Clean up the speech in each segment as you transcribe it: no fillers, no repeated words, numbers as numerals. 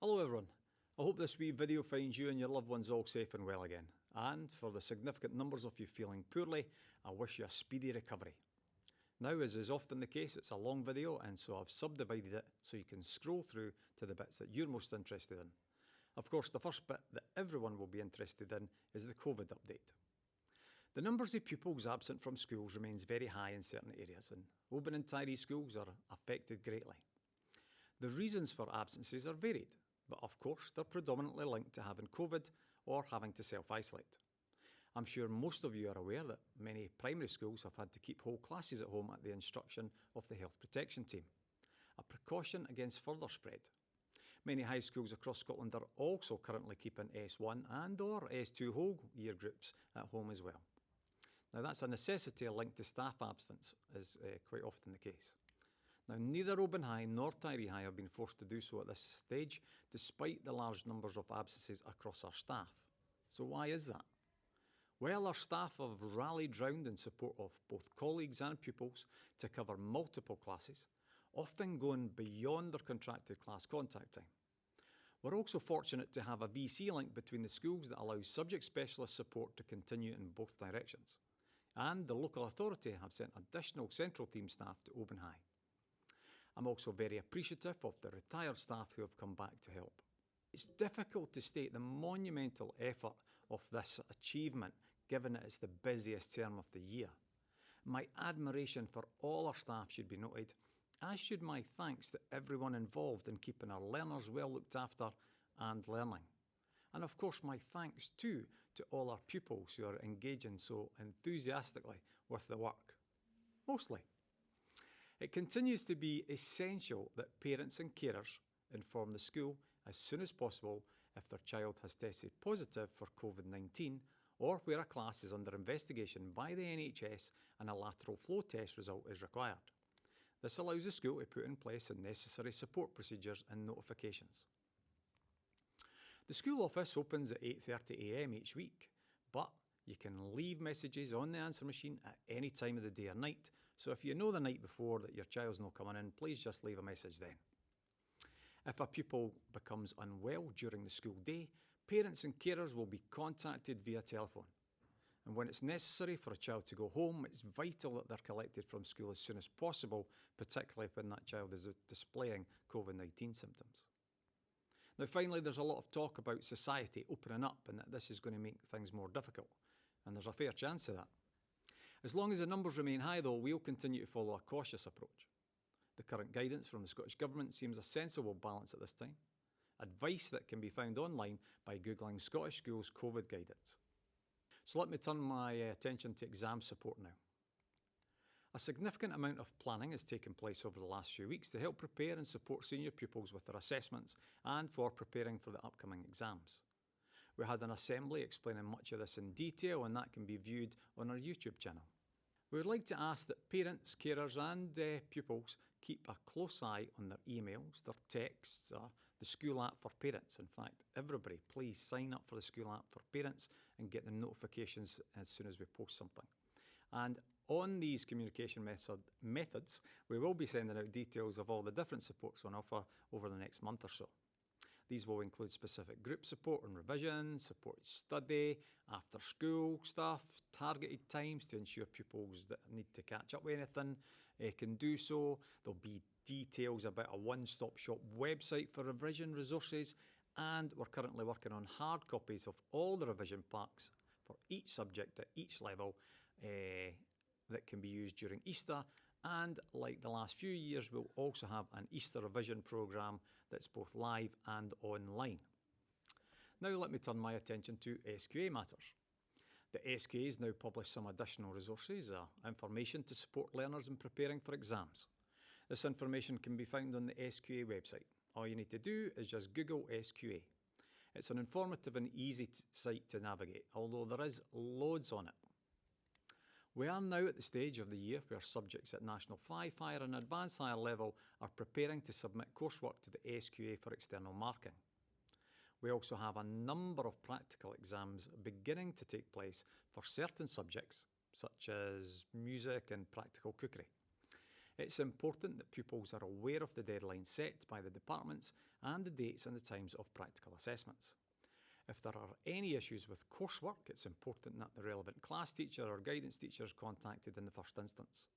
Hello everyone, I hope this wee video finds you and your loved ones all safe and well again. And for the significant numbers of you feeling poorly, I wish you a speedy recovery. Now, as is often the case, it's a long video, and so I've subdivided it so you can scroll through to the bits that you're most interested in. Of course, the first bit that everyone will be interested in is the COVID update. The numbers of pupils absent from schools remains very high in certain areas, and Oban and Tyree schools are affected greatly. The reasons for absences are varied, but of course they're predominantly linked to having COVID or having to self-isolate. I'm sure most of you are aware that many primary schools have had to keep whole classes at home at the instruction of the health protection team, a precaution against further spread. Many high schools across Scotland are also currently keeping S1 and or S2 whole year groups at home as well. Now that's a necessity linked to staff absence, as quite often the case. Now, neither Oban High nor Tyree High have been forced to do so at this stage, despite the large numbers of absences across our staff. So why is that? Well, our staff have rallied round in support of both colleagues and pupils to cover multiple classes, often going beyond their contracted class contact time. We're also fortunate to have a VC link between the schools that allows subject specialist support to continue in both directions. And the local authority have sent additional central team staff to Oban High. I'm also very appreciative of the retired staff who have come back to help. It's difficult to state the monumental effort of this achievement, given that it's the busiest term of the year. My admiration for all our staff should be noted, as should my thanks to everyone involved in keeping our learners well looked after and learning. And of course my thanks too to all our pupils who are engaging so enthusiastically with the work. Mostly. It continues to be essential that parents and carers inform the school as soon as possible if their child has tested positive for COVID-19 or where a class is under investigation by the NHS and a lateral flow test result is required. This allows the school to put in place the necessary support procedures and notifications. The school office opens at 8:30 AM each week, but you can leave messages on the answer machine at any time of the day or night, so if you know the night before that your child's not coming in, please just leave a message then. If a pupil becomes unwell during the school day, parents and carers will be contacted via telephone. And when it's necessary for a child to go home, it's vital that they're collected from school as soon as possible, particularly when that child is displaying COVID-19 symptoms. Now finally, there's a lot of talk about society opening up and that this is going to make things more difficult. And there's a fair chance of that. As long as the numbers remain high though, we'll continue to follow a cautious approach. The current guidance from the Scottish Government seems a sensible balance at this time. Advice that can be found online by Googling Scottish Schools COVID Guidance. So let me turn my attention to exam support now. A significant amount of planning has taken place over the last few weeks to help prepare and support senior pupils with their assessments and for preparing for the upcoming exams. We had an assembly explaining much of this in detail, and that can be viewed on our YouTube channel. We would like to ask that parents, carers and pupils keep a close eye on their emails, their texts, or the school app for parents. In fact, everybody please sign up for the school app for parents and get the notifications as soon as we post something. And on these communication methods, we will be sending out details of all the different supports on offer over the next month or so. These will include specific group support and revision, supported study, after school stuff, targeted times to ensure pupils that need to catch up with anything can do so. There'll be details about a one-stop shop website for revision resources, and we're currently working on hard copies of all the revision packs for each subject at each level that can be used during Easter. And like the last few years, we'll also have an Easter revision programme that's both live and online. Now let me turn my attention to SQA matters. The SQA has now published some additional resources, information to support learners in preparing for exams. This information can be found on the SQA website. All you need to do is just Google SQA. It's an informative and easy site to navigate, although there is loads on it. We are now at the stage of the year where subjects at National 5, Higher and Advanced Higher level are preparing to submit coursework to the SQA for external marking. We also have a number of practical exams beginning to take place for certain subjects, such as music and practical cookery. It's important that pupils are aware of the deadline set by the departments and the dates and the times of practical assessments. If there are any issues with coursework, it's important that the relevant class teacher or guidance teacher is contacted in the first instance.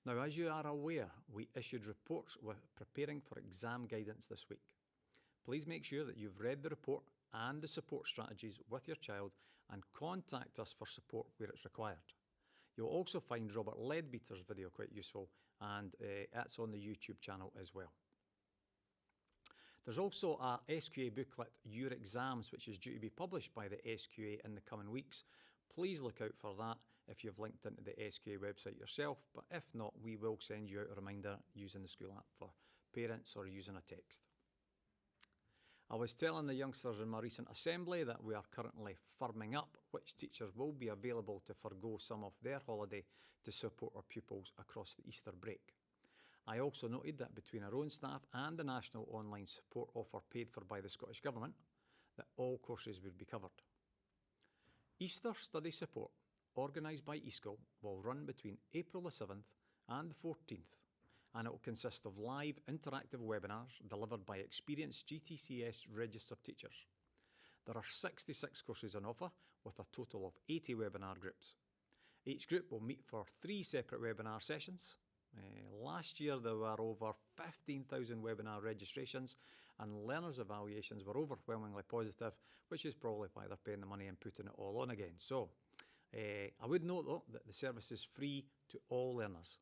Now, as you are aware, we issued reports with preparing for exam guidance this week. Please make sure that you've read the report and the support strategies with your child and contact us for support where it's required. You'll also find Robert Leadbeater's video quite useful, and that's on the YouTube channel as well. There's also a SQA booklet, Your Exams, which is due to be published by the SQA in the coming weeks. Please look out for that if you've linked into the SQA website yourself, but if not, we will send you out a reminder using the school app for parents or using a text. I was telling the youngsters in my recent assembly that we are currently firming up which teachers will be available to forgo some of their holiday to support our pupils across the Easter break. I also noted that between our own staff and the national online support offer paid for by the Scottish Government, that all courses would be covered. Easter study support, organised by eSchool, will run between April the 7th and the 14th, and it will consist of live interactive webinars delivered by experienced GTCS registered teachers. There are 66 courses on offer with a total of 80 webinar groups. Each group will meet for 3 separate webinar sessions. Last year there were over 15,000 webinar registrations and learners' evaluations were overwhelmingly positive, which is probably why they're paying the money and putting it all on again. So I would note though that the service is free to all learners.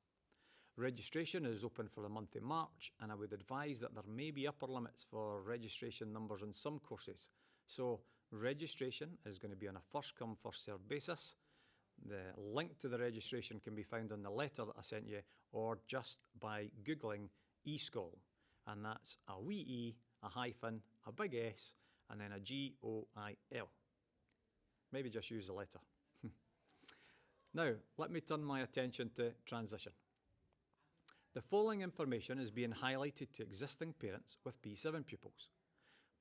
Registration is open for the month of March, and I would advise that there may be upper limits for registration numbers on some courses. So registration is going to be on a first come first served basis. The link to the registration can be found on the letter that I sent you, or just by Googling eSchool, and that's a wee e, a hyphen, a big S, and then a GOIL. Maybe just use the letter. Now, let me turn my attention to transition. The following information is being highlighted to existing parents with P7 pupils.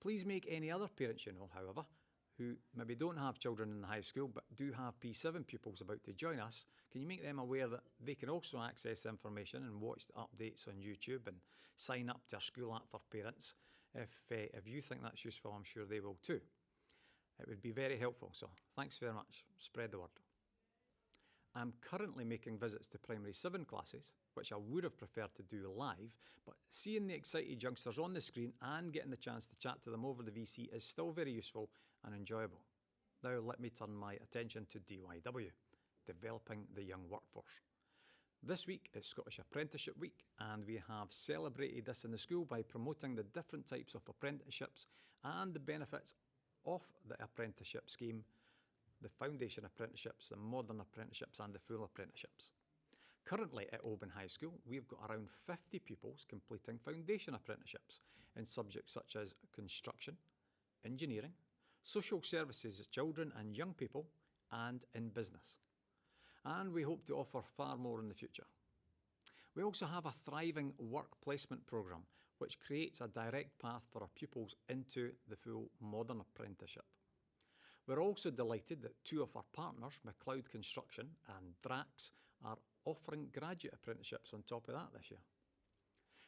Please make any other parents you know, however, who maybe don't have children in the high school but do have P7 pupils about to join us, can you make them aware that they can also access information and watch the updates on YouTube and sign up to a school app for parents? If you think that's useful, I'm sure they will too. It would be very helpful, so thanks very much. Spread the word. I'm currently making visits to primary 7 classes, which I would have preferred to do live, but seeing the excited youngsters on the screen and getting the chance to chat to them over the VC is still very useful and enjoyable. Now let me turn my attention to DYW, Developing the Young Workforce. This week is Scottish Apprenticeship Week, and we have celebrated this in the school by promoting the different types of apprenticeships and the benefits of the apprenticeship scheme, the foundation apprenticeships, the modern apprenticeships and the full apprenticeships. Currently at Oban High School, we've got around 50 pupils completing foundation apprenticeships in subjects such as construction, engineering, social services, children and young people, and in business. And we hope to offer far more in the future. We also have a thriving work placement programme which creates a direct path for our pupils into the full modern apprenticeship. We're also delighted that 2 of our partners, McLeod Construction and Drax, are offering graduate apprenticeships on top of that this year.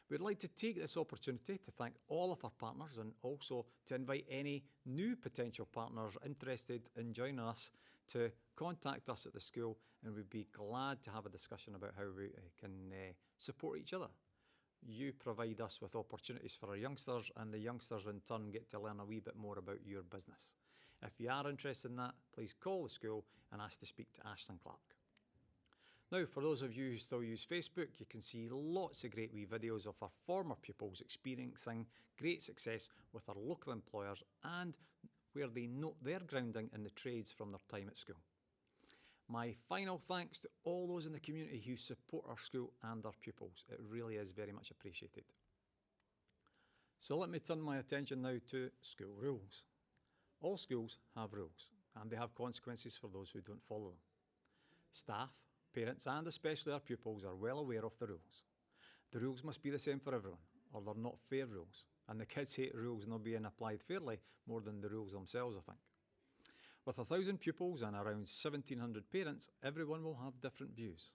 We'd like to take this opportunity to thank all of our partners and also to invite any new potential partners interested in joining us to contact us at the school, and we'd be glad to have a discussion about how we can support each other. You provide us with opportunities for our youngsters, and the youngsters in turn get to learn a wee bit more about your business. If you are interested in that, please call the school and ask to speak to Ashlyn Clark. Now, for those of you who still use Facebook, you can see lots of great wee videos of our former pupils experiencing great success with our local employers and where they note their grounding in the trades from their time at school. My final thanks to all those in the community who support our school and our pupils. It really is very much appreciated. So let me turn my attention now to school rules. All schools have rules, and they have consequences for those who don't follow them. Staff, parents and especially our pupils are well aware of the rules. The rules must be the same for everyone, or they're not fair rules, and the kids hate rules not being applied fairly more than the rules themselves, I think. With 1,000 pupils and around 1,700 parents, everyone will have different views.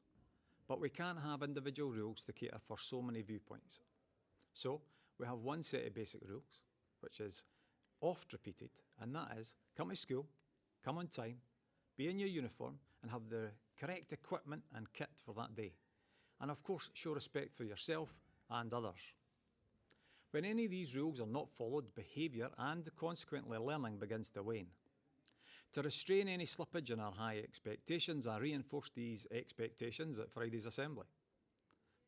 But we can't have individual rules to cater for so many viewpoints. So we have one set of basic rules, which is oft repeated, and that is come to school, come on time, be in your uniform and have the correct equipment and kit for that day. And of course, show respect for yourself and others. When any of these rules are not followed, behaviour and consequently learning begins to wane. To restrain any slippage in our high expectations, I reinforced these expectations at Friday's assembly.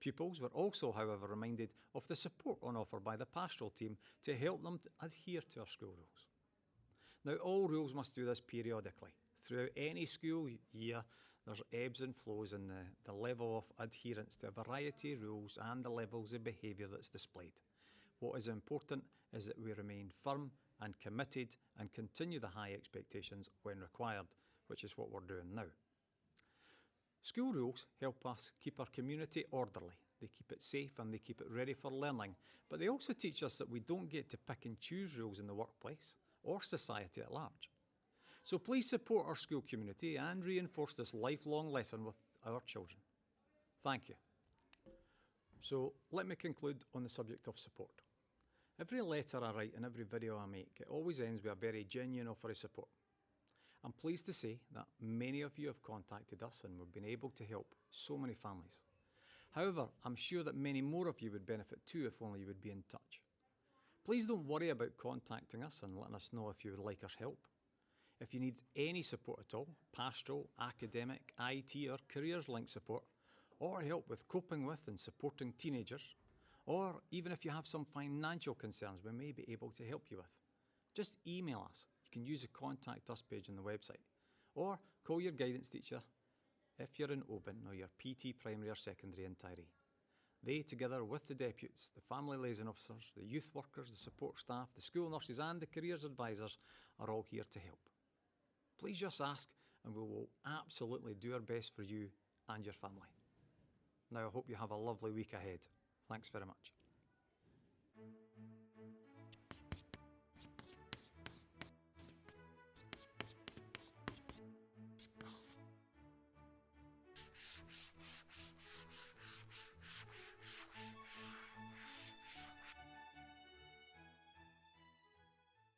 Pupils were also, however, reminded of the support on offer by the pastoral team to help them to adhere to our school rules. Now, all rules must do this periodically. Throughout any school year, there's ebbs and flows in the level of adherence to a variety of rules and the levels of behaviour that's displayed. What is important is that we remain firm and committed and continue the high expectations when required, which is what we're doing now. School rules help us keep our community orderly. They keep it safe and they keep it ready for learning, but they also teach us that we don't get to pick and choose rules in the workplace or society at large. So please support our school community and reinforce this lifelong lesson with our children. Thank you. So let me conclude on the subject of support. Every letter I write and every video I make, it always ends with a very genuine offer of support. I'm pleased to say that many of you have contacted us and we've been able to help so many families. However, I'm sure that many more of you would benefit too if only you would be in touch. Please don't worry about contacting us and letting us know if you would like our help. If you need any support at all, pastoral, academic, IT or careers linked support, or help with coping with and supporting teenagers, or even if you have some financial concerns we may be able to help you with, just email us. You can use the contact us page on the website, or call your guidance teacher if you're in Oban or your PT primary or secondary in Tyree. They, together with the deputies, the family liaison officers, the youth workers, the support staff, the school nurses and the careers advisors are all here to help. Please just ask and we will absolutely do our best for you and your family. Now I hope you have a lovely week ahead. Thanks very much.